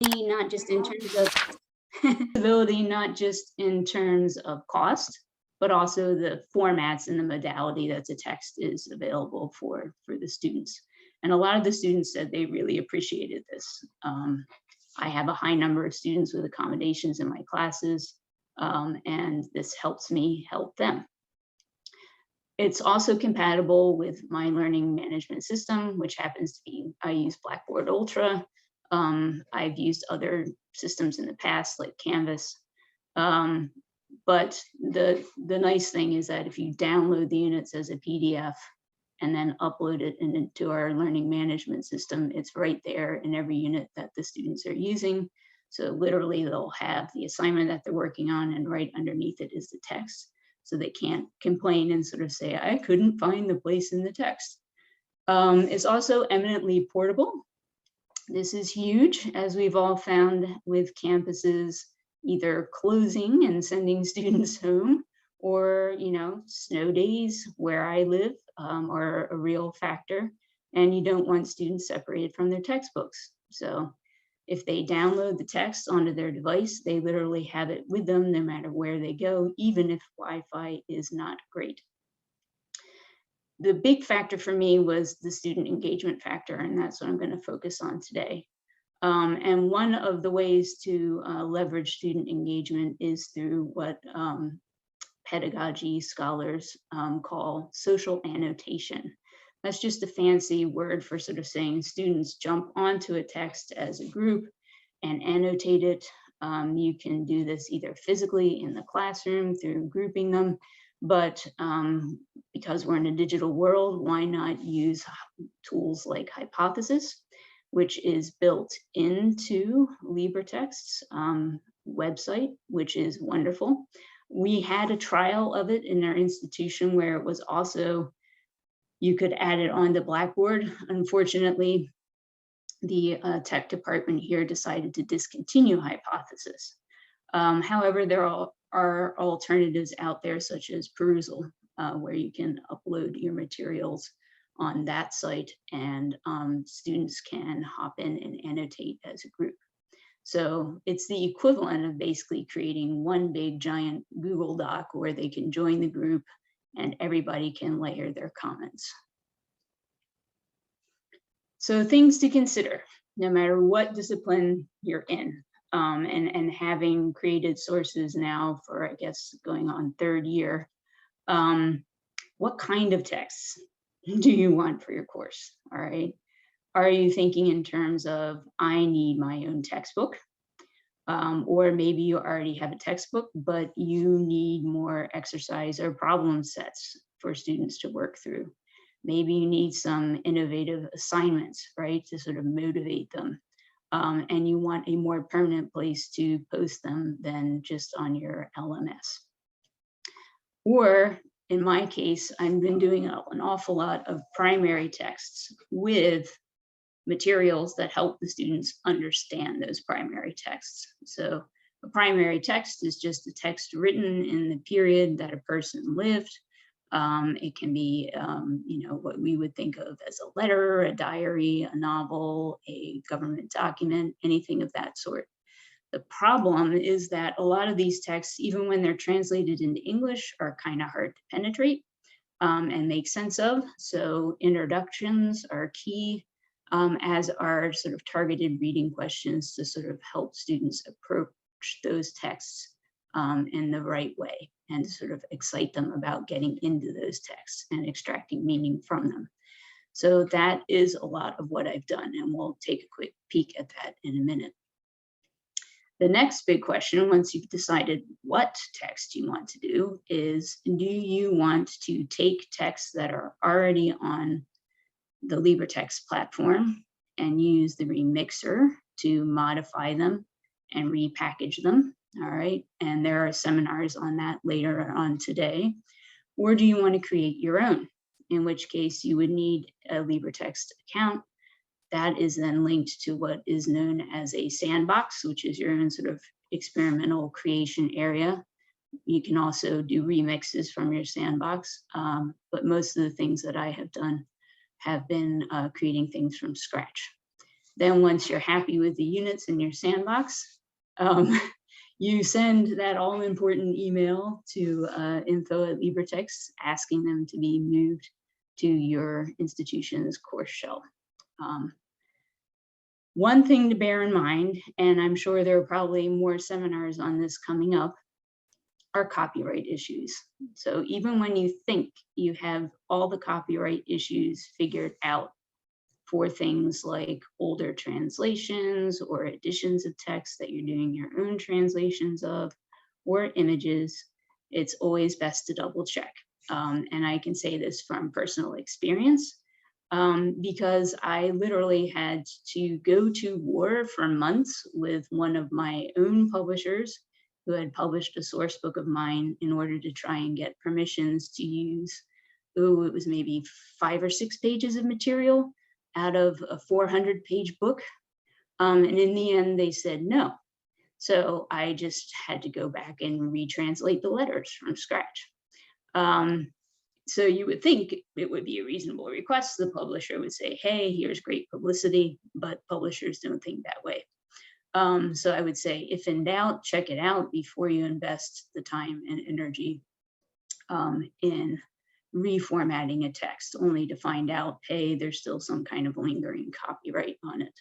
not just in terms of accessibility, not just in terms of cost, but also the formats and the modality that the text is available for the students. And a lot of the students said they really appreciated this. I have a high number of students with accommodations in my classes, and this helps me help them. It's also compatible with my learning management system, which happens to be, I use Blackboard Ultra. I've used other systems in the past, like Canvas. But the nice thing is that if you download the units as a PDF and then upload it into our learning management system, it's right there in every unit that the students are using. So literally they'll have the assignment that they're working on, and right underneath it is the text. So they can't complain and sort of say, I couldn't find the place in the text. It's also eminently portable. This is huge, as we've all found with campuses either closing and sending students home, or, you know, snow days where I live are a real factor, and you don't want students separated from their textbooks. So if they download the text onto their device, they literally have it with them no matter where they go, even if Wi-Fi is not great. The big factor for me was the student engagement factor, and that's what I'm going to focus on today. And one of the ways to leverage student engagement is through what pedagogy scholars call social annotation. That's just a fancy word for sort of saying students jump onto a text as a group and annotate it. You can do this either physically in the classroom through grouping them, but because we're in a digital world, why not use tools like Hypothesis, which is built into LibreText's website, which is wonderful. We had a trial of it in our institution where it was also, you could add it onto Blackboard. Unfortunately, the tech department here decided to discontinue Hypothesis. However, there are alternatives out there, such as Perusal, where you can upload your materials on that site, and students can hop in and annotate as a group. So it's the equivalent of basically creating one big giant Google Doc where they can join the group and everybody can layer their comments. So things to consider, no matter what discipline you're in, and having created sources now for, I guess, going on 3rd year, what kind of texts do you want for your course? All right. Are you thinking in terms of, I need my own textbook? Or maybe you already have a textbook, but you need more exercise or problem sets for students to work through. Maybe you need some innovative assignments, right, to sort of motivate them. And you want a more permanent place to post them than just on your LMS. Or in my case, I've been doing an awful lot of primary texts with materials that help the students understand those primary texts. So a primary text is just a text written in the period that a person lived. It can be, you know, what we would think of as a letter, a diary, a novel, a government document, anything of that sort. The problem is that a lot of these texts, even when they're translated into English, are kind of hard to penetrate and make sense of. So introductions are key, as are sort of targeted reading questions to sort of help students approach those texts in the right way and sort of excite them about getting into those texts and extracting meaning from them. So that is a lot of what I've done, and we'll take a quick peek at that in a minute. The next big question, once you've decided what text you want to do, is do you want to take texts that are already on the LibreText platform and use the remixer to modify them and repackage them? All right, and there are seminars on that later on today. Or do you want to create your own? In which case you would need a LibreText account. That is then linked to what is known as a sandbox, which is your own sort of experimental creation area. You can also do remixes from your sandbox, but most of the things that I have done have been creating things from scratch. Then once you're happy with the units in your sandbox, you send that all important email to info@LibreText asking them to be moved to your institution's course shell. One thing to bear in mind, and I'm sure there are probably more seminars on this coming up, are copyright issues. So even when you think you have all the copyright issues figured out for things like older translations or editions of text that you're doing your own translations of, or images, it's always best to double check. And I can say this from personal experience, because I literally had to go to war for months with one of my own publishers who had published a source book of mine in order to try and get permissions to use, it was maybe 5 or 6 pages of material out of a 400-page book. And in the end, they said no. So I just had to go back and retranslate the letters from scratch. So you would think it would be a reasonable request. The publisher would say, hey, here's great publicity, but publishers don't think that way. So I would say, if in doubt, check it out before you invest the time and energy in reformatting a text, only to find out, hey, there's still some kind of lingering copyright on it.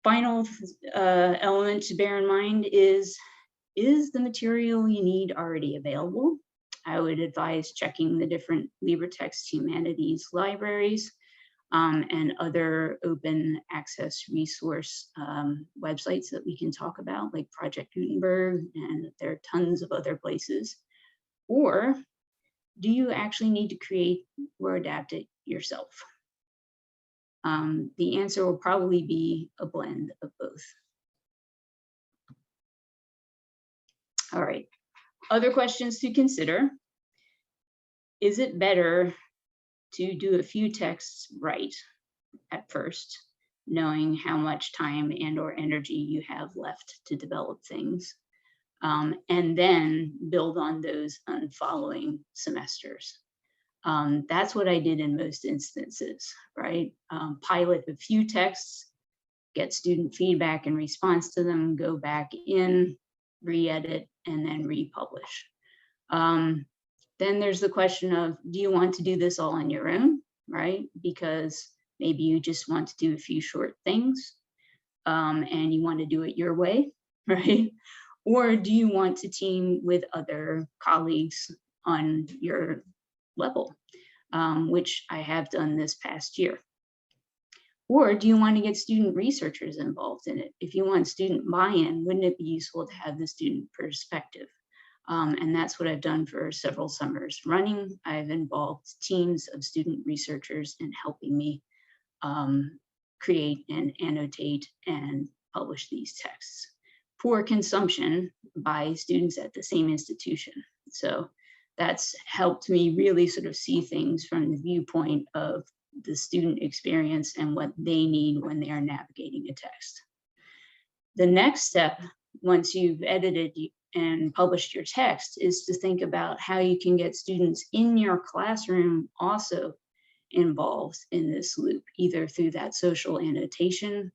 Final element to bear in mind is the material you need already available? I would advise checking the different LibreText humanities libraries and other open access resource websites that we can talk about, like Project Gutenberg, and there are tons of other places. Or do you actually need to create or adapt it yourself? The answer will probably be a blend of both. All right, other questions to consider. Is it better to do a few texts right at first, knowing how much time and/or energy you have left to develop things, and then build on those on following semesters? That's what I did in most instances, right? Pilot a few texts, get student feedback in response to them, go back in, re-edit, and then republish. Then there's the question of, do you want to do this all on your own, right? Because maybe you just want to do a few short things and you want to do it your way, right? Or do you want to team with other colleagues on your level, which I have done this past year? Or do you want to get student researchers involved in it? If you want student buy-in, wouldn't it be useful to have the student perspective? And that's what I've done for several summers running. I've involved teams of student researchers in helping me create and annotate and publish these texts for consumption by students at the same institution. So that's helped me really sort of see things from the viewpoint of the student experience and what they need when they are navigating a text. The next step, once you've edited and published your text, is to think about how you can get students in your classroom also involved in this loop, either through that social annotation,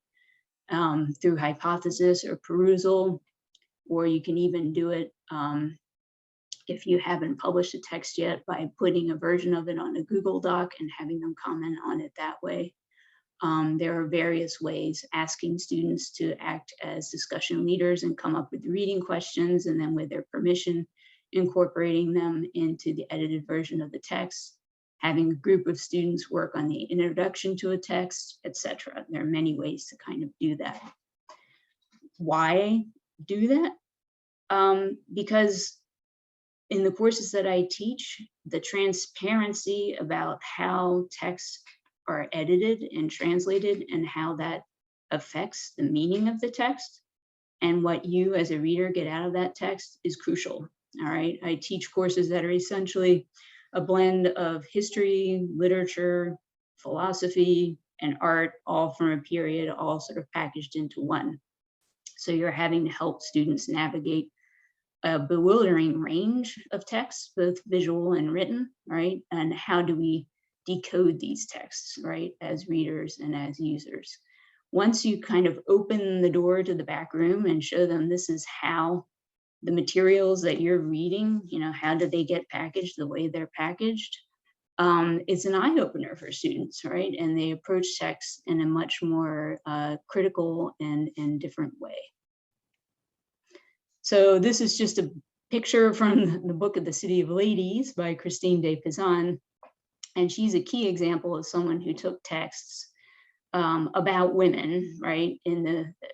through hypothesis or perusal, or you can even do it if you haven't published a text yet by putting a version of it on a Google Doc and having them comment on it that way. There are various ways, asking students to act as discussion leaders and come up with reading questions, and then with their permission, incorporating them into the edited version of the text, having a group of students work on the introduction to a text, etc. There are many ways to kind of do that. Why do that? Because in the courses that I teach, the transparency about how texts are edited and translated and how that affects the meaning of the text and what you as a reader get out of that text is crucial. All right, I teach courses that are essentially a blend of history, literature, philosophy, and art, all from a period, all sort of packaged into one. So you're having to help students navigate a bewildering range of texts, both visual and written, right? And how do we decode these texts, right, as readers and as users. Once you kind of open the door to the back room and show them this is how the materials that you're reading, how did they get packaged the way they're packaged, it's an eye-opener for students, right? And they approach text in a much more critical and different way. So this is just a picture from the book of The City of Ladies by Christine de Pizan. And she's a key example of someone who took texts about women, right, in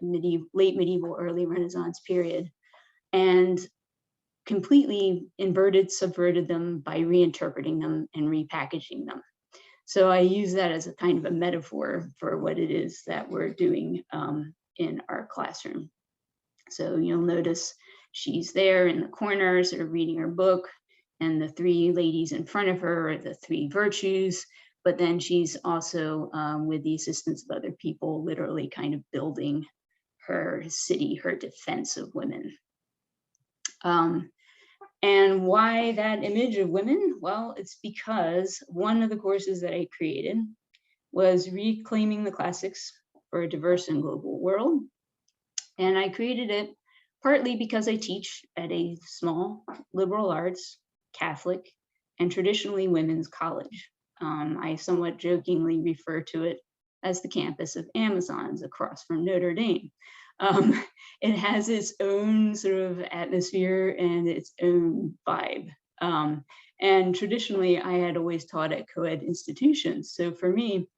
the late medieval, early Renaissance period, and completely subverted them by reinterpreting them and repackaging them. So I use that as a kind of a metaphor for what it is that we're doing in our classroom. So you'll notice she's there in the corner, sort of reading her book, and the three ladies in front of her are the three virtues, but then she's also, with the assistance of other people, literally kind of building her city, her defense of women. And why that image of women? Well, it's because one of the courses that I created was Reclaiming the Classics for a Diverse and Global World. And I created it partly because I teach at a small liberal arts, Catholic, and traditionally women's college. I somewhat jokingly refer to it as the campus of Amazons across from Notre Dame. It has its own sort of atmosphere and its own vibe. And traditionally, I had always taught at co-ed institutions. So for me,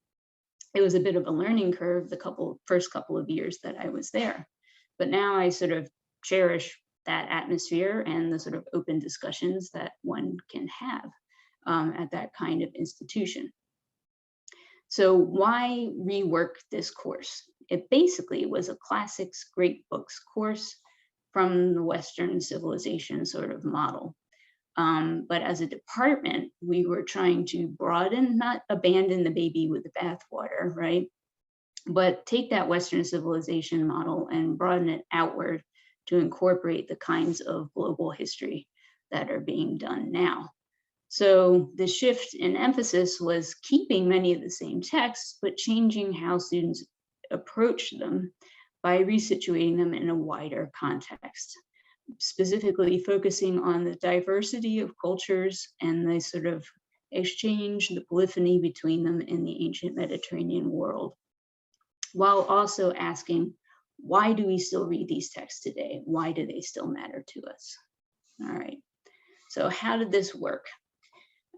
it was a bit of a learning curve the first couple of years that I was there. But now I sort of cherish that atmosphere and the sort of open discussions that one can have at that kind of institution. So why rework this course? It basically was a classics, great books course from the Western civilization sort of model. But as a department, we were trying to broaden, not abandon the baby with the bathwater, right? But take that Western civilization model and broaden it outward to incorporate the kinds of global history that are being done now. So the shift in emphasis was keeping many of the same texts, but changing how students approach them by resituating them in a wider context, specifically focusing on the diversity of cultures and the sort of exchange, the polyphony between them in the ancient Mediterranean world, while also asking, why do we still read these texts today? Why do they still matter to us? All right, so how did this work?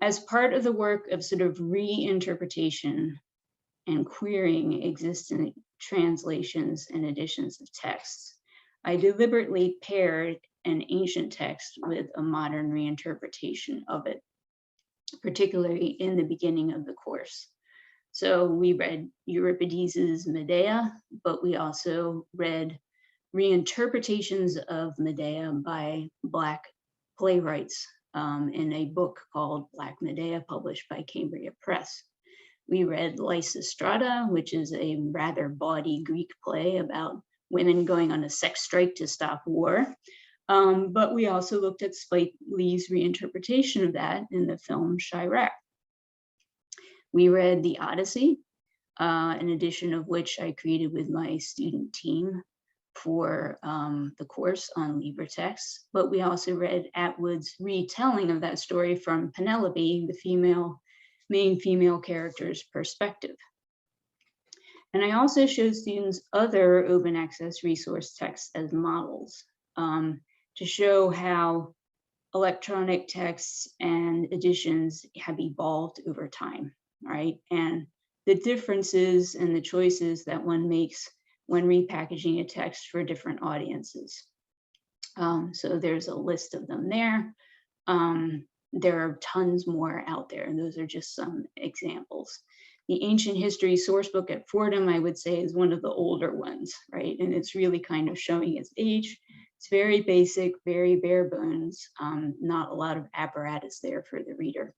As part of the work of sort of reinterpretation and querying existing translations and editions of texts, I deliberately paired an ancient text with a modern reinterpretation of it, particularly in the beginning of the course. So we read Euripides's Medea, but we also read reinterpretations of Medea by Black playwrights in a book called Black Medea, published by Cambria Press. We read Lysistrata, which is a rather bawdy Greek play about women going on a sex strike to stop war. But we also looked at Spike Lee's reinterpretation of that in the film Chirac. We read The Odyssey, an edition of which I created with my student team for the course on LibreText, but we also read Atwood's retelling of that story from Penelope, the main female character's perspective. And I also showed students other open access resource texts as models to show how electronic texts and editions have evolved over time, right? And the differences and the choices that one makes when repackaging a text for different audiences. So there's a list of them there. There are tons more out there, and those are just some examples. The Ancient History Sourcebook at Fordham, I would say, is one of the older ones, right? And it's really kind of showing its age. It's very basic, very bare bones, not a lot of apparatus there for the reader.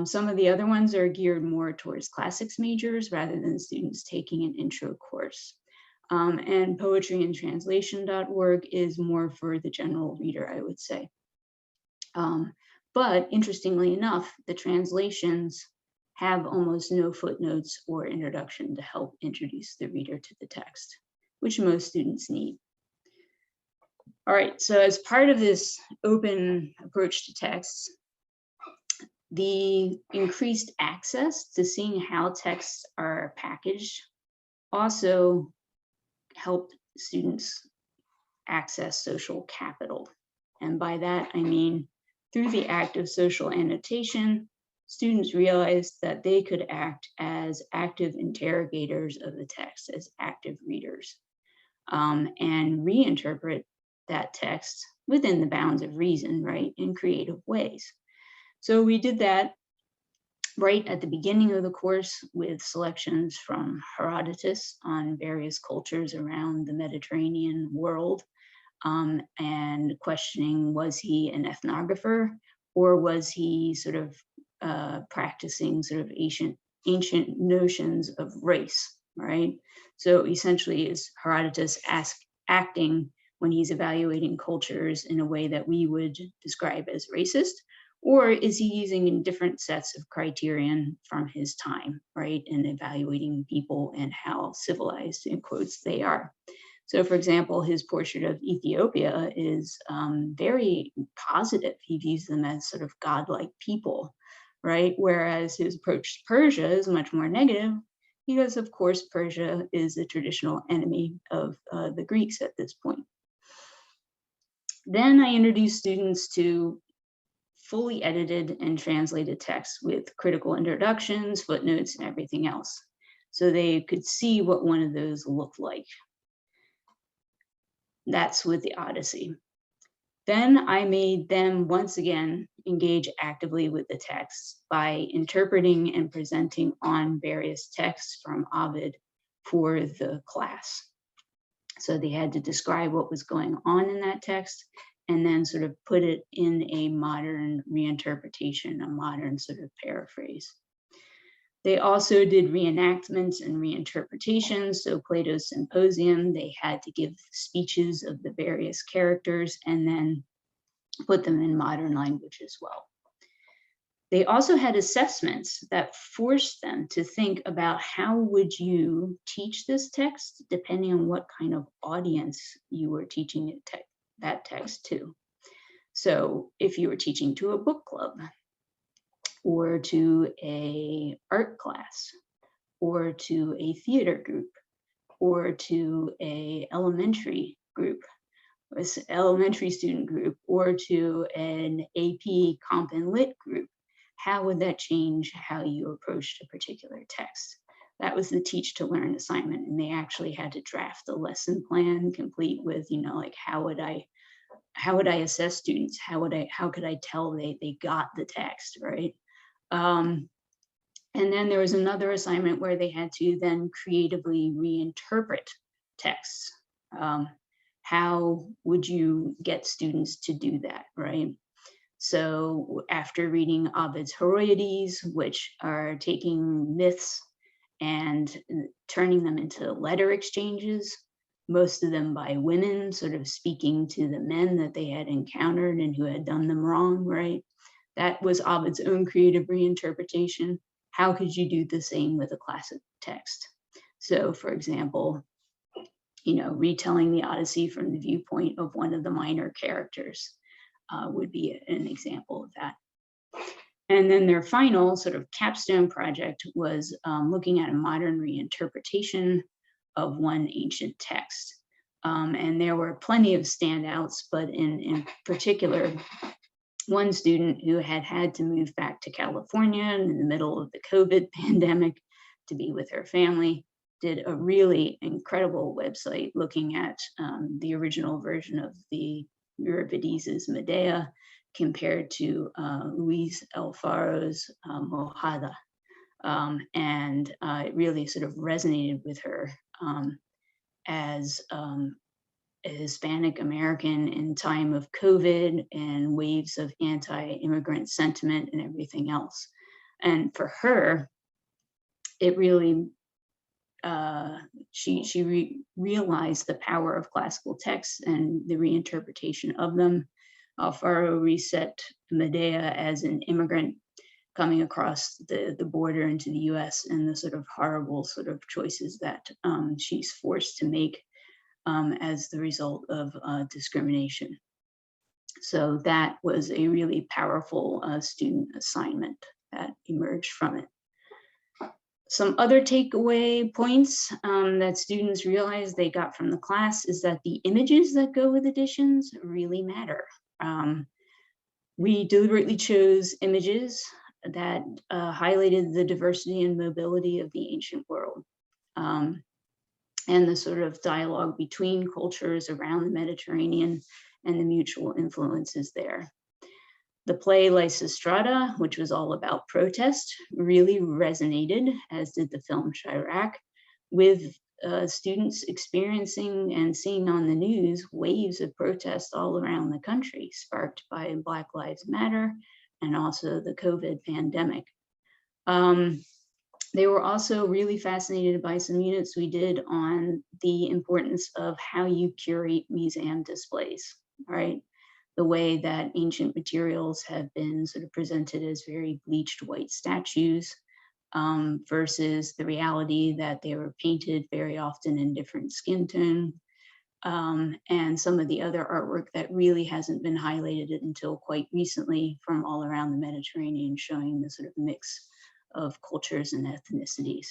Some of the other ones are geared more towards classics majors rather than students taking an intro course. And poetryandtranslation.org is more for the general reader, I would say. But interestingly enough, the translations have almost no footnotes or introduction to help introduce the reader to the text, which most students need. All right, so as part of this open approach to texts, the increased access to seeing how texts are packaged also helped students access social capital. And by that, I mean, through the act of social annotation, students realized that they could act as active interrogators of the text, as active readers, and reinterpret that text within the bounds of reason, right, in creative ways. So we did that right at the beginning of the course with selections from Herodotus on various cultures around the Mediterranean world, and questioning, was he an ethnographer, or was he sort of practicing sort of ancient notions of race, right? So essentially, is Herodotus acting when he's evaluating cultures in a way that we would describe as racist, or is he using different sets of criterion from his time, right, and evaluating people and how civilized, in quotes, they are? So, for example, his portrait of Ethiopia is very positive. He views them as sort of godlike people, right? Whereas his approach to Persia is much more negative, because, of course, Persia is a traditional enemy of the Greeks at this point. Then I introduced students to fully edited and translated texts with critical introductions, footnotes, and everything else, so they could see what one of those looked like. That's with the Odyssey. Then I made them once again engage actively with the text by interpreting and presenting on various texts from Ovid for the class. So they had to describe what was going on in that text and then sort of put it in a modern reinterpretation, a modern sort of paraphrase. They also did reenactments and reinterpretations. So Plato's Symposium, they had to give speeches of the various characters and then put them in modern language as well. They also had assessments that forced them to think about how would you teach this text depending on what kind of audience you were teaching that text to. So if you were teaching to a book club, or to a art class, or to a theater group, or to a elementary student group, or to an AP Comp and Lit group, how would that change how you approached a particular text? That was the teach to learn assignment, and they actually had to draft a lesson plan complete with, like, how would I assess students? How could I tell they got the text, right? And then there was another assignment where they had to then creatively reinterpret texts. How would you get students to do that, right? So after reading Ovid's Heroides, which are taking myths and turning them into letter exchanges, most of them by women, sort of speaking to the men that they had encountered and who had done them wrong, right? That was Ovid's own creative reinterpretation. How could you do the same with a classic text? So, for example, retelling the Odyssey from the viewpoint of one of the minor characters would be an example of that. And then their final sort of capstone project was looking at a modern reinterpretation of one ancient text. And there were plenty of standouts, but in particular, one student who had to move back to California in the middle of the COVID pandemic to be with her family did a really incredible website looking at the original version of the Euripides' Medea compared to Luis Alfaro's Mojada. And it really sort of resonated with her as a Hispanic American in time of COVID and waves of anti-immigrant sentiment and everything else. And for her, it really, she realized the power of classical texts and the reinterpretation of them. Alfaro reset Medea as an immigrant coming across the border into the US and the sort of horrible sort of choices that she's forced to make as the result of discrimination. So that was a really powerful student assignment that emerged from it. Some other takeaway points that students realized they got from the class is that the images that go with editions really matter. We deliberately chose images that highlighted the diversity and mobility of the ancient world, and the sort of dialogue between cultures around the Mediterranean and the mutual influences there. The play Lysistrata, which was all about protest, really resonated, as did the film Chirac, with students experiencing and seeing on the news waves of protest all around the country, sparked by Black Lives Matter and also the COVID pandemic. They were also really fascinated by some units we did on the importance of how you curate museum displays, right? The way that ancient materials have been sort of presented as very bleached white statues, versus the reality that they were painted very often in different skin tone, and some of the other artwork that really hasn't been highlighted until quite recently from all around the Mediterranean, showing the sort of mix of cultures and ethnicities.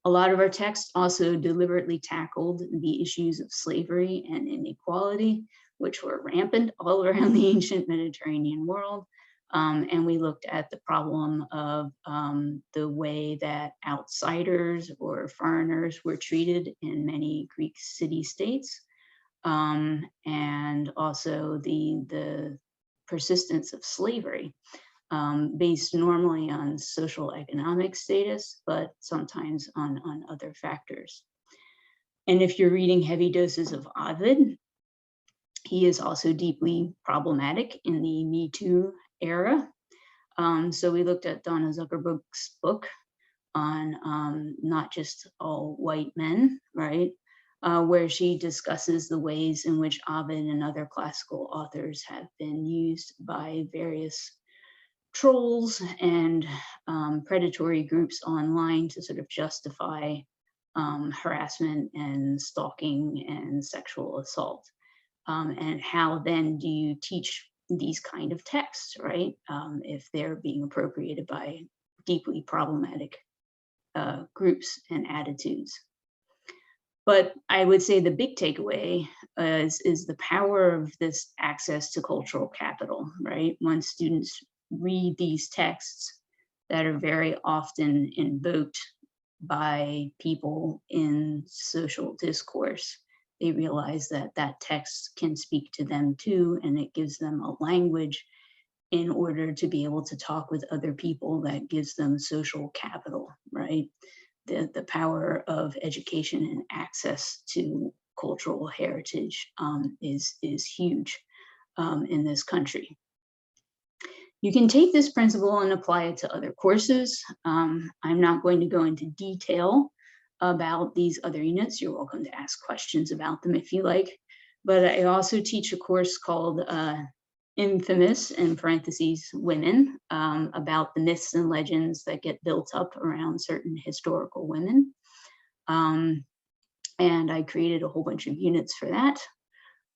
A lot of our texts also deliberately tackled the issues of slavery and inequality, which were rampant all around the ancient Mediterranean world. And we looked at the problem of the way that outsiders or foreigners were treated in many Greek city-states, and also the persistence of slavery, based normally on social economic status, but sometimes on other factors. And if you're reading heavy doses of Ovid, he is also deeply problematic in the Me Too era. So we looked at Donna Zuckerberg's book on not just all white men, right? Where she discusses the ways in which Ovid and other classical authors have been used by various trolls and predatory groups online to sort of justify harassment and stalking and sexual assault. And how then do you teach these kind of texts, right? If they're being appropriated by deeply problematic groups and attitudes. But I would say the big takeaway is the power of this access to cultural capital, right? Once students read these texts that are very often invoked by people in social discourse, they realize that that text can speak to them too, and it gives them a language in order to be able to talk with other people that gives them social capital, right? The power of education and access to cultural heritage is huge in this country. You can take this principle and apply it to other courses. I'm not going to go into detail about these other units. You're welcome to ask questions about them if you like. But I also teach a course called Infamous, in parentheses, Women, about the myths and legends that get built up around certain historical women. And I created a whole bunch of units for that.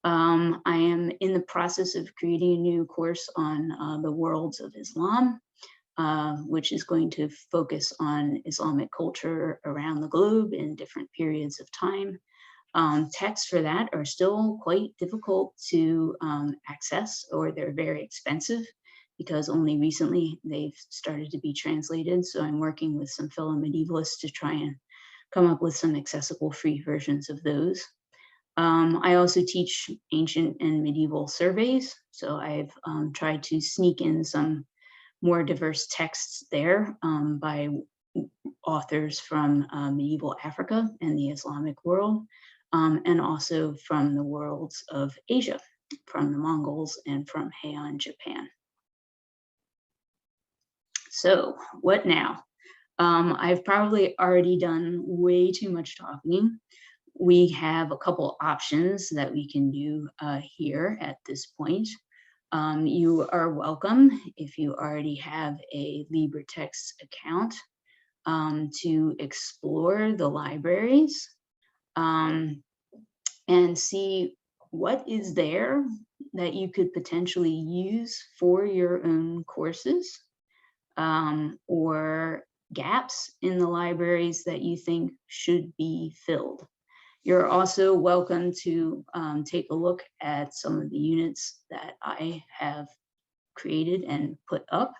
I am in the process of creating a new course on the worlds of Islam, which is going to focus on Islamic culture around the globe in different periods of time. Texts for that are still quite difficult to access, or they're very expensive because only recently they've started to be translated. So I'm working with some fellow medievalists to try and come up with some accessible free versions of those. I also teach ancient and medieval surveys. So I've tried to sneak in some more diverse texts there by authors from medieval Africa and the Islamic world, and also from the worlds of Asia, from the Mongols and from Heian, Japan. So what now? I've probably already done way too much talking. We have a couple options that we can do here at this point. You are welcome, if you already have a LibreText account, to explore the libraries and see what is there that you could potentially use for your own courses, or gaps in the libraries that you think should be filled. You're also welcome to take a look at some of the units that I have created and put up.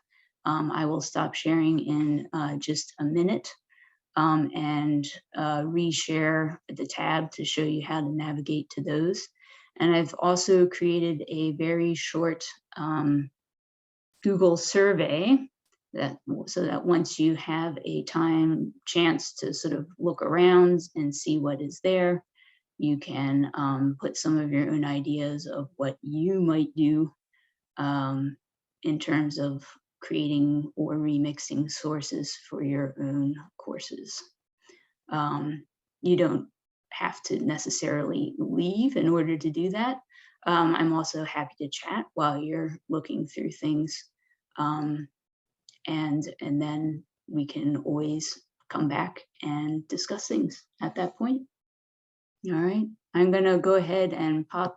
I will stop sharing in just a minute and reshare the tab to show you how to navigate to those. And I've also created a very short Google survey so that once you have a chance to sort of look around and see what is there, you can put some of your own ideas of what you might do in terms of creating or remixing sources for your own courses. You don't have to necessarily leave in order to do that. I'm also happy to chat while you're looking through things. And then we can always come back and discuss things at that point. All right, I'm gonna go ahead and pop.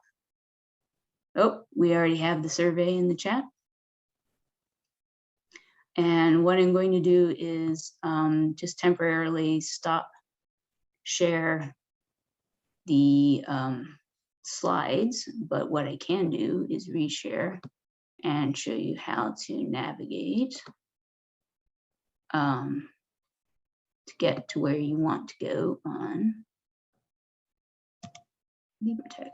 Oh, we already have the survey in the chat. And what I'm going to do is just temporarily stop share the slides, but what I can do is reshare and show you how to navigate to get to where you want to go on LibreText.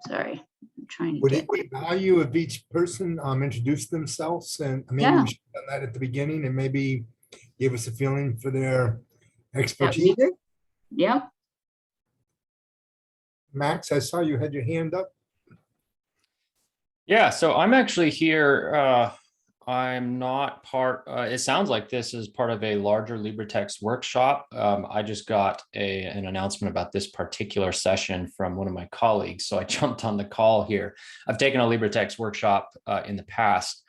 Sorry, I'm trying to Would get. it be value if each person introduce themselves, and maybe Yeah. we should have done that at the beginning and maybe give us a feeling for their That would be expertise? good. Yeah. Max, I saw you had your hand up. Yeah, so I'm actually here. I'm not part, it sounds like this is part of a larger LibreText workshop. I just got an announcement about this particular session from one of my colleagues, so I jumped on the call here. I've taken a LibreText workshop in the past,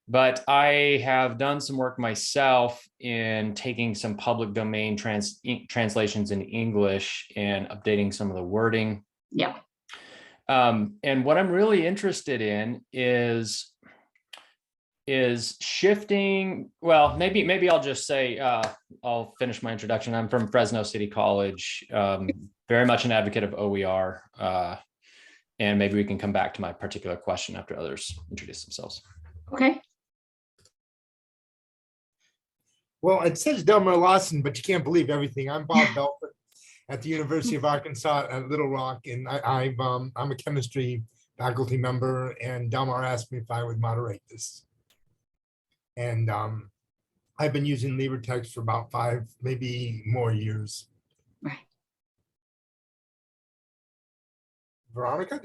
but I have done some work myself in taking some public domain translations in English and updating some of the wording. Yeah. And what I'm really interested in is shifting. Well, maybe I'll just say, I'll finish my introduction. I'm from Fresno City College, very much an advocate of OER. And maybe we can come back to my particular question after others introduce themselves. Okay. Well, it says Delmer Lawson, but you can't believe everything. I'm Bob Belford at the University of Arkansas at Little Rock, and I'm a chemistry faculty member, and Delmar asked me if I would moderate this. And I've been using LibreText for about 5, maybe more years. Right. Veronica?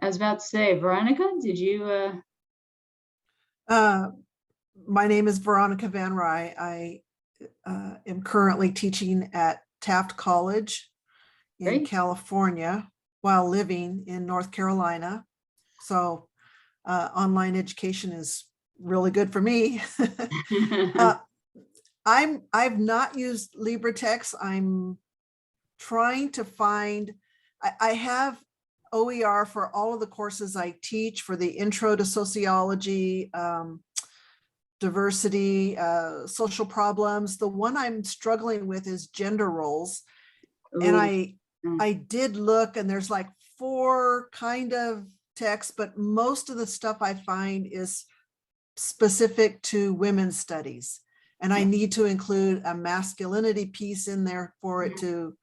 I was about to say, Veronica, did you? My name is Veronica Van Rye. I am currently teaching at Taft College in Great. California while living in North Carolina. So online education is really good for me. I've not used LibreText. I'm trying to find, I have OER for all of the courses I teach, for the intro to sociology, diversity, social problems. The one I'm struggling with is gender roles. And I did look, and there's like 4 kind of texts, but most of the stuff I find is specific to women's studies. And I need to include a masculinity piece in there for it to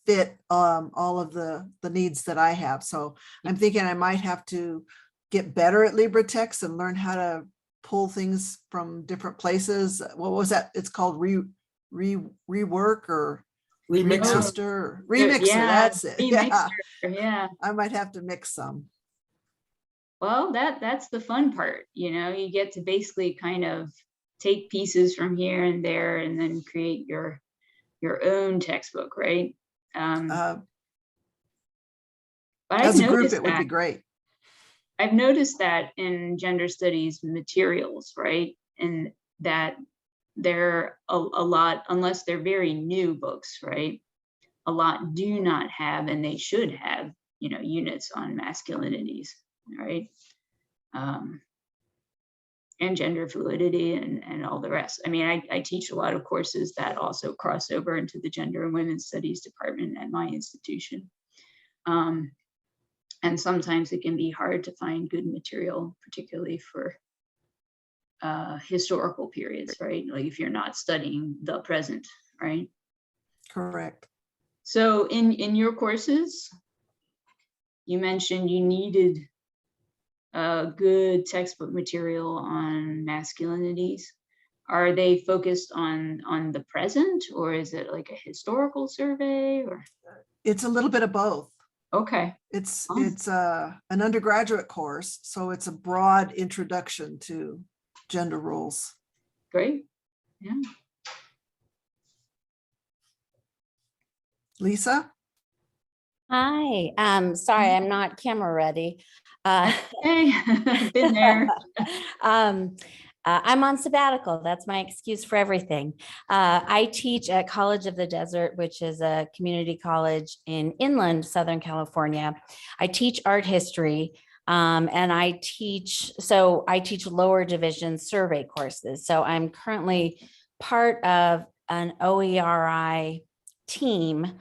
fit all of the needs that I have. So I'm thinking I might have to get better at LibreText and learn how to pull things from different places. What was that? It's called rework or Remixer. Remixer, Yeah, that's it. remixer, yeah. I might have to mix some. Well, that's the fun part, you know, you get to basically kind of take pieces from here and there and then create your own textbook, right? But As a group, it would be great. I've noticed that in gender studies materials, right? And that there a lot, unless they're very new books, right? A lot do not have, and they should have, you know, units on masculinities, right? And gender fluidity and all the rest. I mean, I teach a lot of courses that also cross over into the gender and women's studies department at my institution. And sometimes it can be hard to find good material, particularly for historical periods, right? Like if you're not studying the present, right? Correct. So in your courses, you mentioned you needed good textbook material on masculinities. Are they focused on the present, or is it like a historical survey, or? It's a little bit of both. Okay. It's Oh. an undergraduate course, so it's a broad introduction to gender roles. Great. Yeah. Lisa? Hi, sorry, I'm not camera ready. Hey, been there. I'm on sabbatical. That's my excuse for everything. I teach at College of the Desert, which is a community college in inland Southern California. I teach art history, and I teach lower division survey courses. So I'm currently part of an OERI team.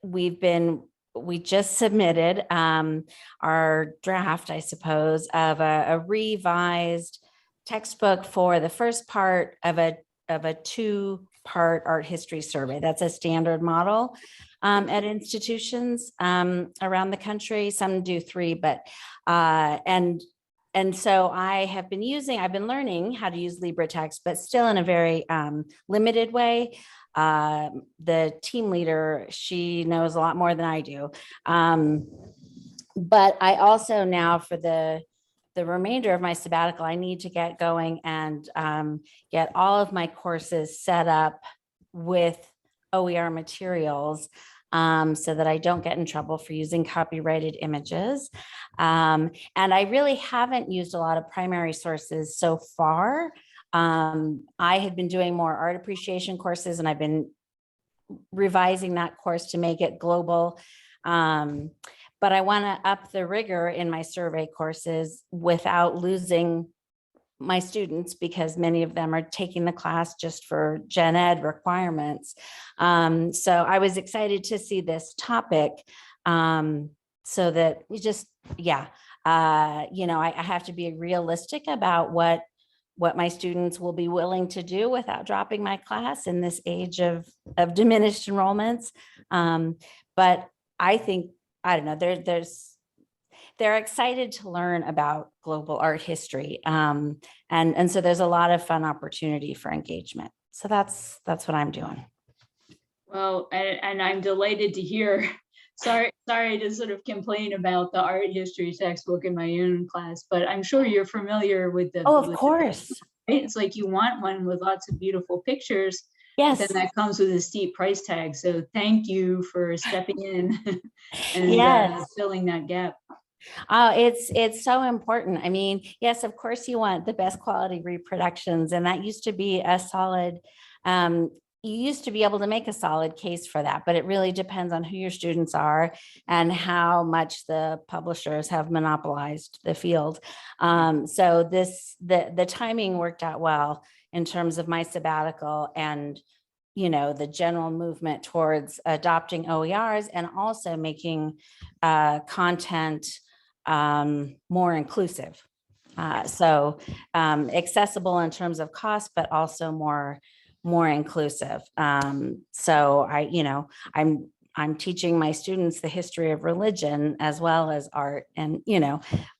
We just submitted our draft, I suppose, of a revised textbook for the first part of a 2-part art history survey. That's a standard model at institutions around the country. Some do 3, but and so I've been learning how to use LibreText, but still in a very limited way. The team leader, she knows a lot more than I do. But I also now, for the remainder of my sabbatical, I need to get going and get all of my courses set up with OER materials so that I don't get in trouble for using copyrighted images. And I really haven't used a lot of primary sources so far. I had been doing more art appreciation courses, and I've been revising that course to make it global. But I want to up the rigor in my survey courses without losing my students, because many of them are taking the class just for gen ed requirements. So I was excited to see this topic, so that we just, I have to be realistic about what my students will be willing to do without dropping my class in this age of diminished enrollments. But I think, I don't know, they're excited to learn about global art history. And so there's a lot of fun opportunity for engagement. So that's what I'm doing. Well, and I'm delighted to hear. Sorry to sort of complain about the art history textbook in my own class, but I'm sure you're familiar with the. Oh, of course. Right? It's like you want one with lots of beautiful pictures. Yes. Then that comes with a steep price tag. So thank you for stepping in and Yes. filling that gap. Oh, it's so important. I mean, yes, of course you want the best quality reproductions, and that used to be a solid, you used to be able to make a solid case for that, but it really depends on who your students are and how much the publishers have monopolized the field. So the timing worked out well in terms of my sabbatical and, the general movement towards adopting OERs and also making content more inclusive. So accessible in terms of cost, but also more inclusive. So I'm teaching my students the history of religion as well as art and,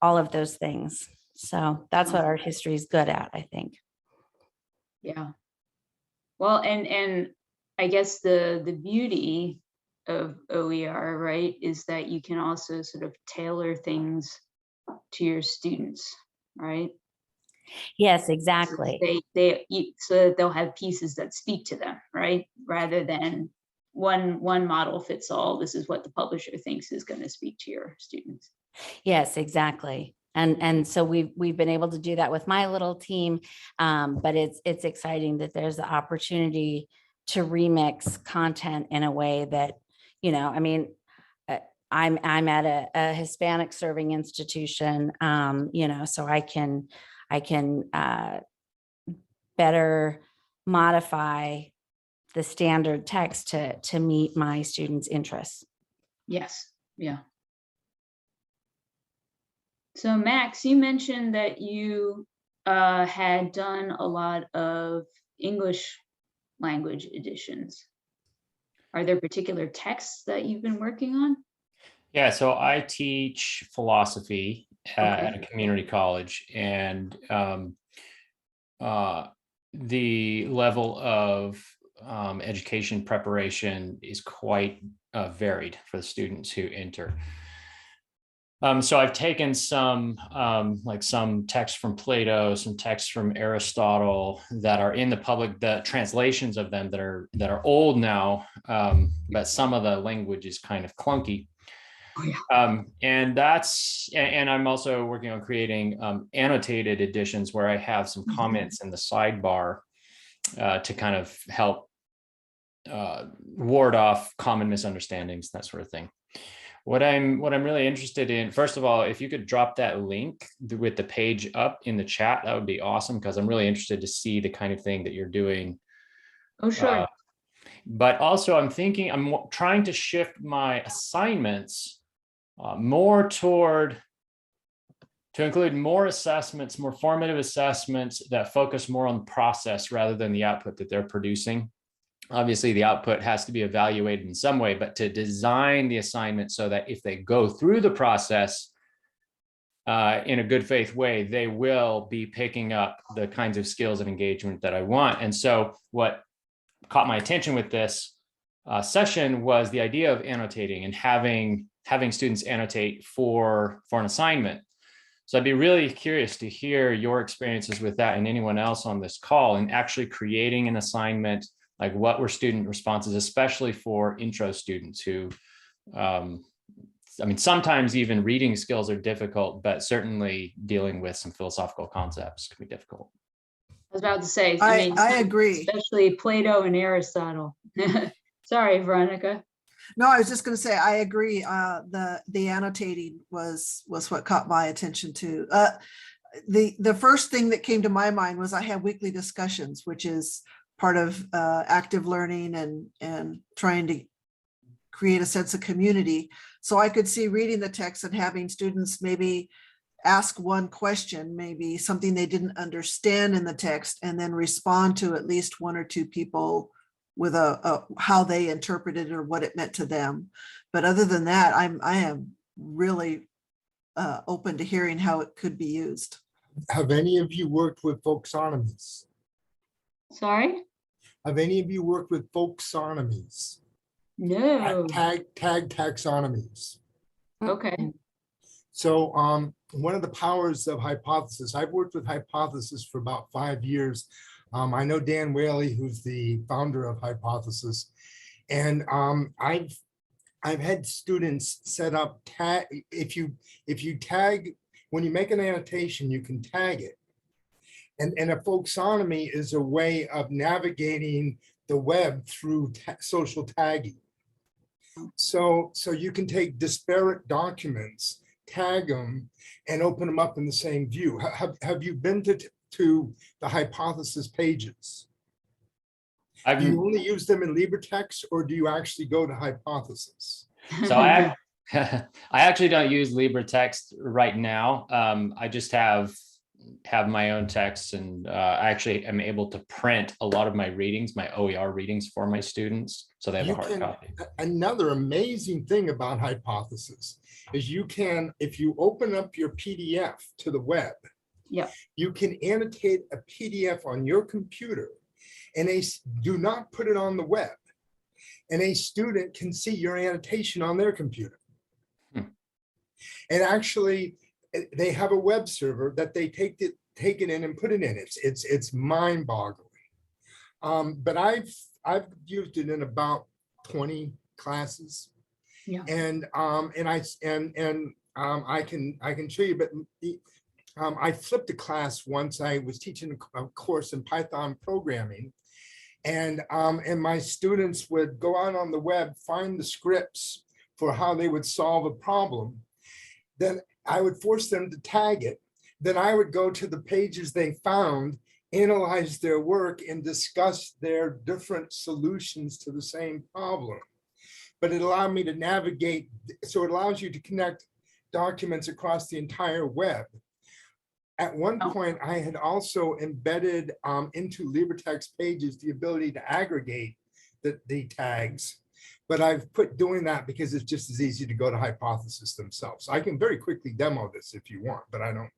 all of those things. So that's what art history is good at, I think. Yeah. Well, and I guess the beauty of OER, right, is that you can also sort of tailor things to your students, right? Yes, exactly. So that they'll have pieces that speak to them, right? Rather than one model fits all. This is what the publisher thinks is going to speak to your students. Yes, exactly. And so we've been able to do that with my little team. But it's exciting that there's the opportunity to remix content in a way that, I mean, I'm at a Hispanic serving institution, so I can better modify the standard text to meet my students' interests. Yes, yeah. So Max, you mentioned that you had done a lot of English language editions. Are there particular texts that you've been working on? Yeah, so I teach philosophy at a community college, and the level of education preparation is quite varied for the students who enter. So I've taken some some texts from Plato, some texts from Aristotle that are in the public, the translations of them that are old now, but some of the language is kind of clunky. Oh, yeah. And I'm also working on creating annotated editions where I have some comments in the sidebar to kind of help ward off common misunderstandings, that sort of thing. What I'm really interested in, first of all, if you could drop that link with the page up in the chat, that would be awesome, because I'm really interested to see the kind of thing that you're doing. Oh, sure. But also I'm trying to shift my assignments more to include more assessments, more formative assessments that focus more on the process rather than the output that they're producing. Obviously, the output has to be evaluated in some way, but to design the assignment so that if they go through the process in a good faith way, they will be picking up the kinds of skills of engagement that I want. And so what caught my attention with this session was the idea of annotating and having students annotate for an assignment. So I'd be really curious to hear your experiences with that and anyone else on this call, and actually creating an assignment. Like, what were student responses, especially for intro students who, sometimes even reading skills are difficult, but certainly dealing with some philosophical concepts can be difficult. I was about to say, I agree. especially Plato and Aristotle. Sorry, Veronica. No, I was just going to say, I agree. The annotating was what caught my attention too. The first thing that came to my mind was I have weekly discussions, which is part of active learning and trying to create a sense of community. So I could see reading the text and having students maybe ask one question, maybe something they didn't understand in the text, and then respond to at least one or two people with a how they interpreted it or what it meant to them. But other than that, I am really open to hearing how it could be used. Have any of you worked with folksonomies? Sorry? Have any of you worked with folksonomies? No. Tag taxonomies. Okay. So one of the powers of hypothesis, I've worked with hypothesis for about 5 years. I know Dan Whaley, who's the founder of Hypothesis, and I've had students set up tag. If you tag, when you make an annotation, you can tag it. And a folksonomy is a way of navigating the web through social tagging. So you can take disparate documents, tag them, and open them up in the same view. Have you been to the Hypothesis pages? Do you only use them in LibreText, or do you actually go to Hypothesis? So I actually don't use LibreText right now. I just have my own texts, and I actually am able to print a lot of my readings, my OER readings, for my students, so they have a hard copy. Another amazing thing about Hypothesis is you can, if you open up your PDF to the web, yeah, you can annotate a PDF on your computer, and they do not put it on the web, and a student can see your annotation on their computer. And actually, they have a web server that they take it in and put it in. It's mind-boggling. But I've used it in about 20 classes. yeah. And I can show you, but I flipped a class once. I was teaching a course in Python programming, and my students would go out on the web, find the scripts for how they would solve a problem. Then I would force them to tag it. Then I would go to the pages they found, analyze their work, and discuss their different solutions to the same problem. But it allowed me to navigate, so it allows you to connect documents across the entire web. At one point, I had also embedded into LibreText pages the ability to aggregate the tags, but I've quit doing that because it's just as easy to go to Hypothesis themselves. I can very quickly demo this if you want, but I don't,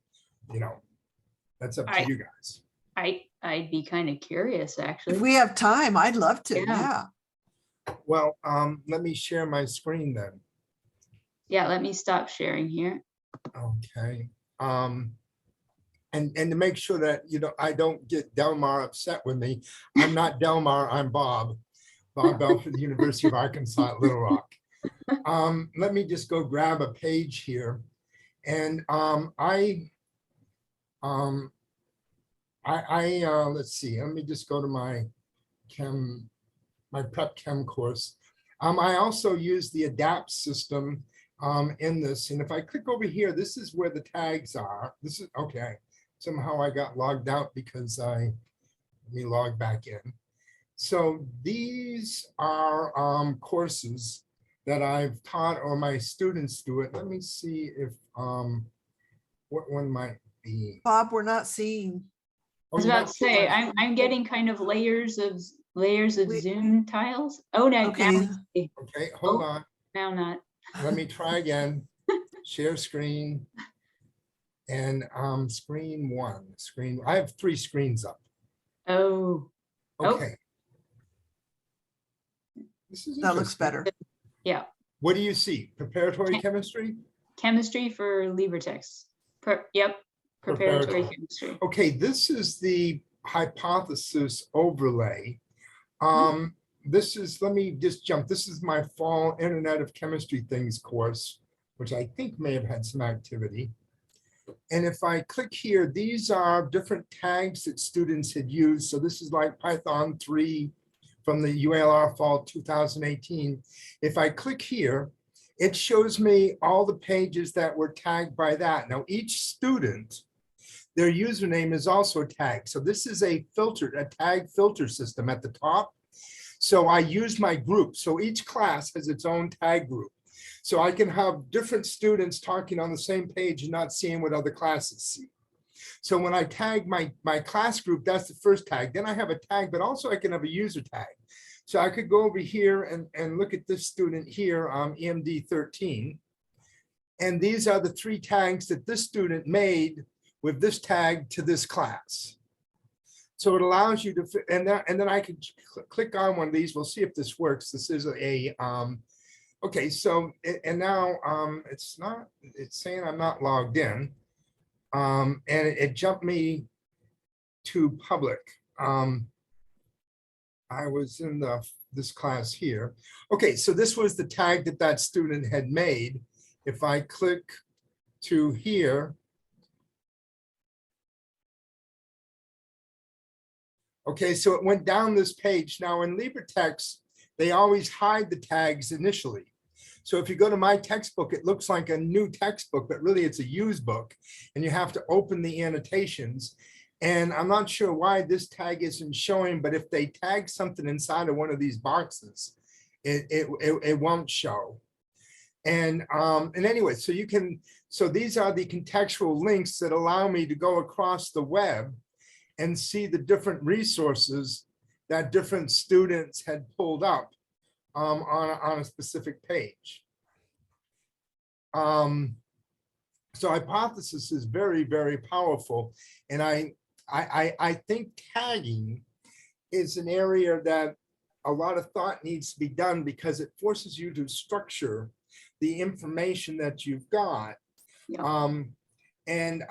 that's up to you guys. I'd be kind of curious, actually. If we have time, I'd love to. Yeah. Yeah. Well, let me share my screen then. Yeah, let me stop sharing here. Okay. And to make sure that, I don't get Delmar upset with me. I'm not Delmar, I'm Bob Belford, the University of Arkansas at Little Rock. Let me just go grab a page here. And let's see, let me just go to my prep chem course. I also use the adapt system in this. And if I click over here, this is where the tags are. This is okay. Somehow I got logged out because let me log back in. So these are courses that I've taught or my students do it. Let me see if what one might be. Bob, we're not seeing. I was about to say, I'm getting kind of layers of Zoom tiles. Oh, no. Okay. Okay, hold on. Now not. Let me try again. Share screen. And screen one. I have 3 screens up. Oh. Okay. This is That looks better. Yeah. What do you see? Preparatory chemistry? Chemistry for LibreText. Yep. Preparatory chemistry. Okay, this is the hypothesis overlay. This is, let me just jump. This is my fall Internet of Chemistry Things course, which I think may have had some activity. And if I click here, these are different tags that students had used. So this is like Python 3 from the UALR fall 2018. If I click here, it shows me all the pages that were tagged by that. Now, each student, their username is also tagged. So this is a tag filter system at the top. So I use my group. So each class has its own tag group. So I can have different students talking on the same page and not seeing what other classes see. So when I tag my class group, that's the first tag. Then I have a tag, but also I can have a user tag. So I could go over here and look at this student here, EMD 13. And these are the 3 tags that this student made with this tag to this class. So it allows you to, and then I can click on one of these. We'll see if this works. This is a, okay, so, and now it's saying I'm not logged in. And it jumped me to public. I was in this class here. Okay, so this was the tag that student had made. If I click to here, okay, so it went down this page. Now in LibreText, they always hide the tags initially. So if you go to my textbook, it looks like a new textbook, but really it's a used book, and you have to open the annotations. And I'm not sure why this tag isn't showing, but if they tag something inside of one of these boxes, it won't show. And anyway, so these are the contextual links that allow me to go across the web and see the different resources that different students had pulled up on a specific page. So hypothesis is very, very powerful. And I think tagging is an area that a lot of thought needs to be done, because it forces you to structure the information that you've got. Yeah. And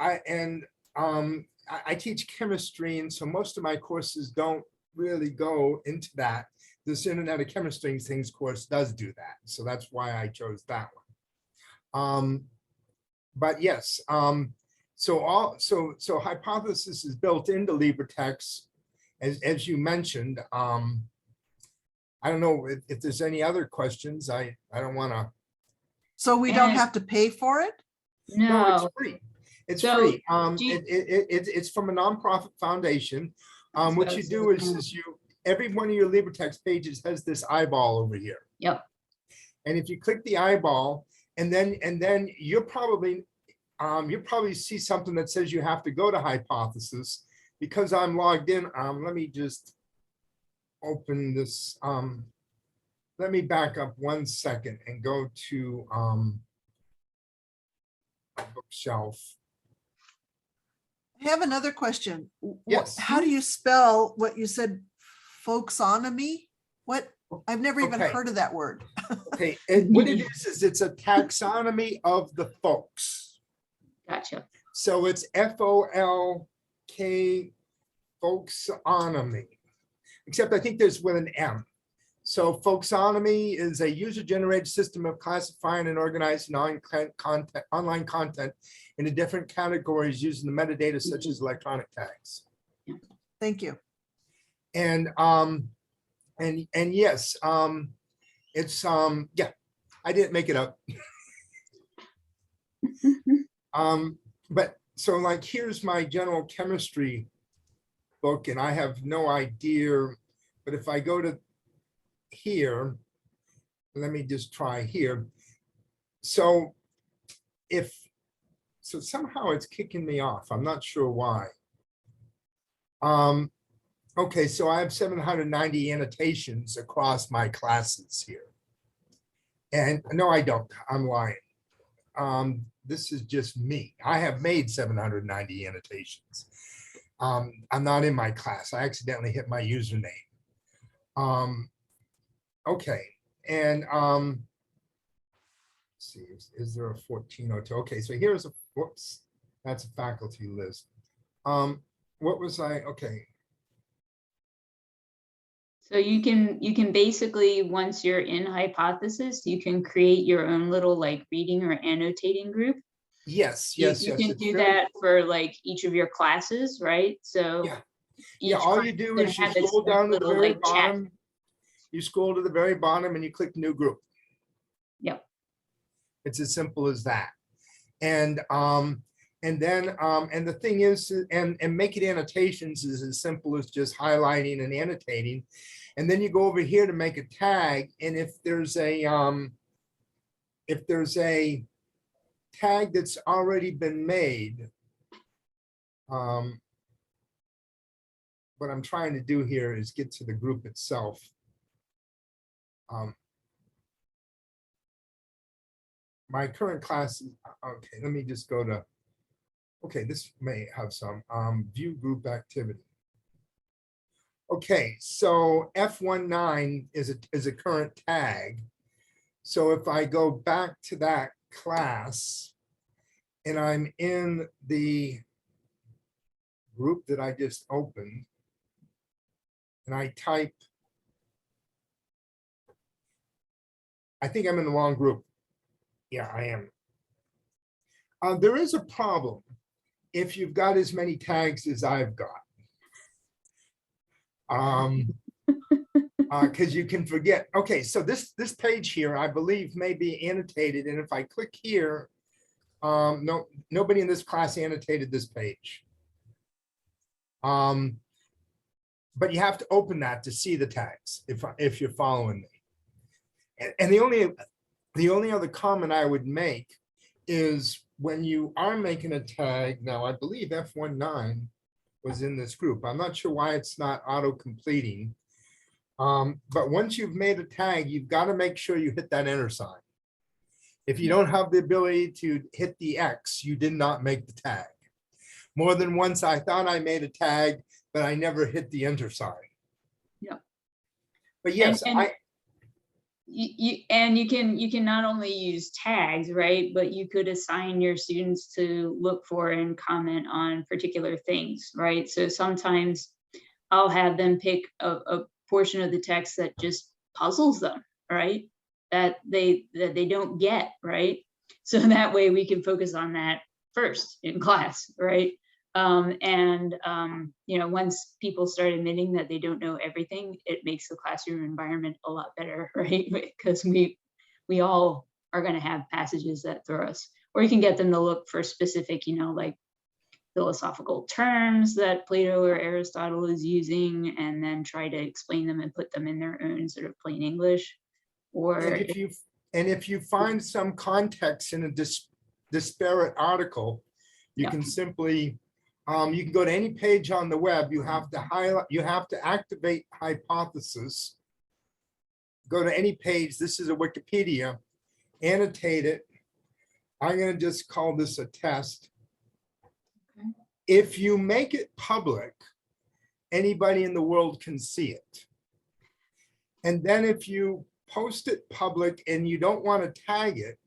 I teach chemistry, and so most of my courses don't really go into that. This Internet of Chemistry Things course does do that. So that's why I chose that one. but yes, so hypothesis is built into LibreText, as you mentioned. I don't know if there's any other questions. I don't want to. So we don't And- have to pay for it? No, it's No, free. It's So, free. do you- It's from a nonprofit foundation. What you do is every one of your LibreText pages has this eyeball over here. Yep. And if you click the eyeball, and then you'll probably see something that says you have to go to hypothesis. Because I'm logged in, let me just open this. Let me back up 1 second and go to bookshelf. I have another question. Yes. How do you spell what you said, folksonomy? What? I've never even Okay. heard of that word. Okay, and what it is it's a taxonomy of the folks. Gotcha. So it's FOLK folksonomy, except I think there's with an M. So folksonomy is a user-generated system of classifying and organizing online content into different categories using the metadata such as electronic tags. Thank you. And yes, it's yeah, I didn't make it up. But so like here's my general chemistry book, and I have no idea, but if I go to here, let me just try here. So somehow it's kicking me off. I'm not sure why. Okay, so I have 790 annotations across my classes here. And no, I don't. I'm lying. This is just me. I have made 790 annotations. I'm not in my class. I accidentally hit my username. Okay, and let's see, is there a 1402? Okay, so here's a, whoops, that's a faculty list. What was I, okay. So you can basically, once you're in hypothesis, you can create your own little like reading or annotating group. Yes, You- yes, You yes. can it's do very- that for like each of your classes, right? So. Yeah. each Yeah, all class you do gonna is you have its scroll own down to the little, very like, chat. bottom. You scroll to the very bottom and you click new group. Yep. It's as simple as that. And then and the thing is, and making annotations is as simple as just highlighting and annotating. And then you go over here to make a tag. And if there's a tag that's already been made, what I'm trying to do here is get to the group itself. My current class, okay, let me just go to, okay, this may have some view group activity. Okay, so F19 is a current tag. So if I go back to that class and I'm in the group that I just opened, and I type, I think I'm in the wrong group. Yeah, I am. There is a problem if you've got as many tags as I've got. Because you can forget. Okay, so this page here, I believe, may be annotated, and if I click here, no, nobody in this class annotated this page. But you have to open that to see the tags if you're following me. And the only other comment I would make is when you are making a tag, now I believe F19 was in this group. I'm not sure why it's not auto-completing. But once you've made a tag, you've got to make sure you hit that enter sign. If you don't have the ability to hit the X, you did not make the tag. More than once I thought I made a tag, but I never hit the enter sign. Yeah. But yes, And you can not only use tags, right, but you could assign your students to look for and comment on particular things, right? So sometimes I'll have them pick a portion of the text that just puzzles them, right? That they don't get, right? So that way we can focus on that first in class, right? You know, once people start admitting that they don't know everything, it makes the classroom environment a lot better, right? Because we all are going to have passages that throw us, or you can get them to look for specific, you know, like philosophical terms that Plato or Aristotle is using, and then try to explain them and put them in their own sort of plain English. Or if you find some context in a disparate article, you Yeah. can simply you can go to any page on the web. You have to highlight, you have to activate hypothesis. Go to any page. This is a Wikipedia. Annotate it. I'm going to just call this a test. Okay. If you make it public, anybody in the world can see it. And then if you post it public and you don't want to tag it,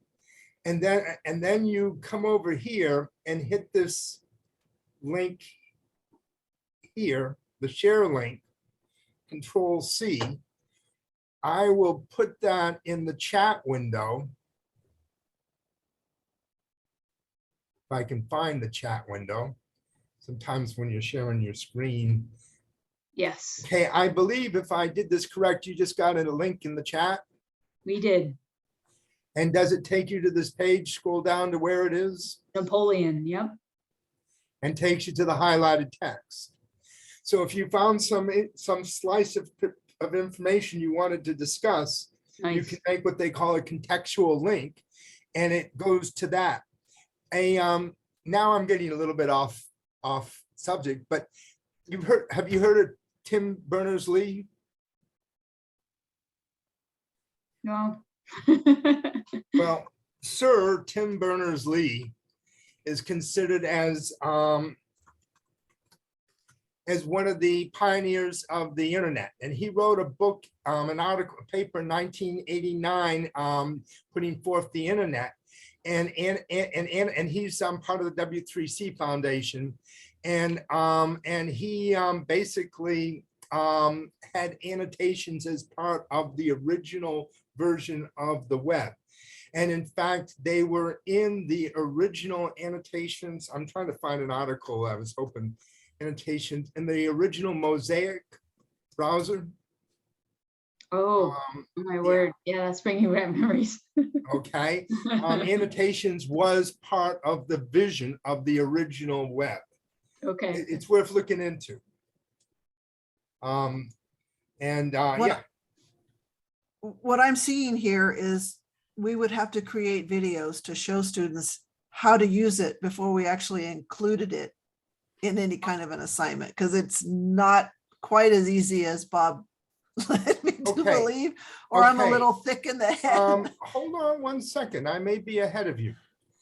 and then you come over here and hit this link here, the share link, Control C, I will put that in the chat window. If I can find the chat window. Sometimes when you're sharing your screen. yes, Okay, I believe if I did this correct, you just got a link in the chat. we did. And does it take you to this page? Scroll down to where it is Napoleon, yep. and takes you to the highlighted text. So if you found some slice of information you wanted to discuss, you Nice. can make what they call a contextual link, and it goes to that. Now I'm getting a little bit off subject, but have you heard of Tim Berners-Lee? No. Well, Sir Tim Berners-Lee is considered as one of the pioneers of the internet, and he wrote a book, an article, a paper in 1989, putting forth the internet, and he's part of the W3C Foundation, and he basically had annotations as part of the original version of the web. And in fact, they were in the original annotations. I'm trying to find an article. I was hoping annotations in the original Mosaic browser. Oh, my word. Yeah, that's bringing back memories. Okay. Annotations was part of the vision of the original web. Okay. It's worth looking into. Yeah. What I'm seeing here is we would have to create videos to show students how to use it before we actually included it in any kind of an assignment, because it's not quite as easy as Bob led me to Okay. believe, or I'm a Okay. little thick in the head. Hold on one second. I may be ahead of you.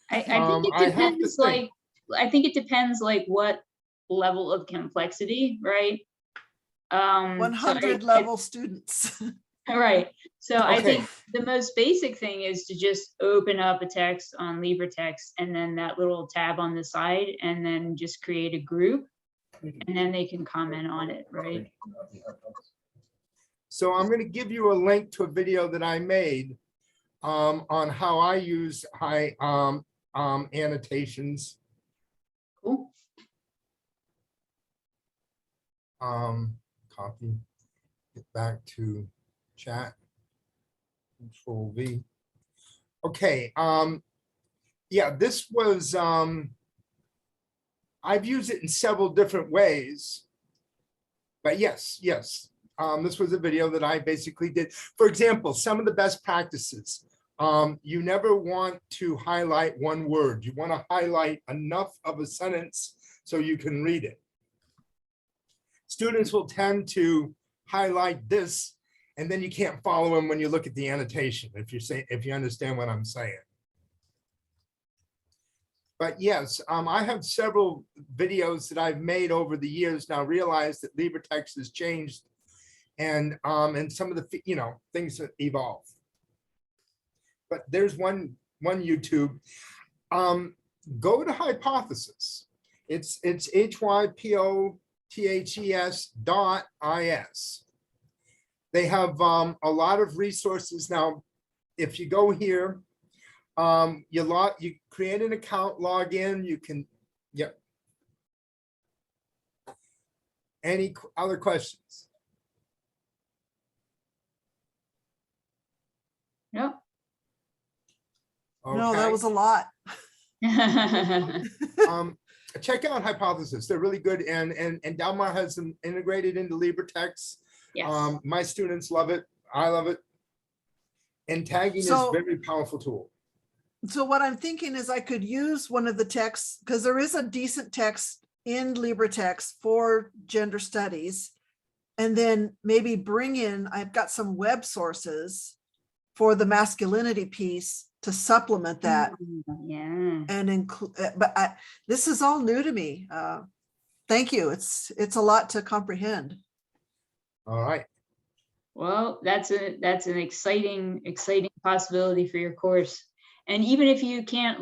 I think it I have to depends, think. I think it depends like what level of complexity, right? 100 level students. Right. So I Okay. think the most basic thing is to just open up a text on LibreText and then that little tab on the side, and then just create a group, and then they can comment on it, right? So I'm going to give you a link to a video that I made on how I use annotations. Cool. Copy, get back to chat, Control V. Okay, yeah, this was, I've used it in several different ways, but yes, this was a video that I basically did. For example, some of the best practices, you never want to highlight one word. You want to highlight enough of a sentence so you can read it. Students will tend to highlight this, and then you can't follow them when you look at the annotation, if you understand what I'm saying. But yes, I have several videos that I've made over the years now, realize that LibreText has changed, and some of the things that evolve. But there's one YouTube. Go to Hypothesis. It's hypothes.is. They have a lot of resources now. If you go here, You create an account, log in, you can, yep. Any other questions? Yep. No, that Okay. was a lot. Check out Hypothesis. They're really good. And Del Mar has them integrated into LibreText. Yes. My students love it. I love it. And tagging is So- a very powerful tool. So what I'm thinking is I could use one of the texts, because there is a decent text in LibreText for gender studies. And then maybe bring in, I've got some web sources for the masculinity piece to supplement that Yeah. and include, but this is all new to me. Thank you. It's a lot to comprehend. All right. Well, that's an exciting possibility for your course. And even if you can't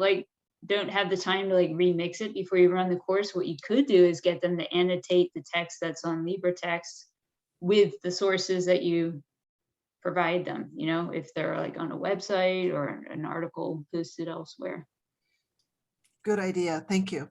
don't have the time to remix it before you run the course, what you could do is get them to annotate the text that's on LibreText with the sources that you provide them, if they're on a website or an article posted elsewhere. Good idea. Thank you.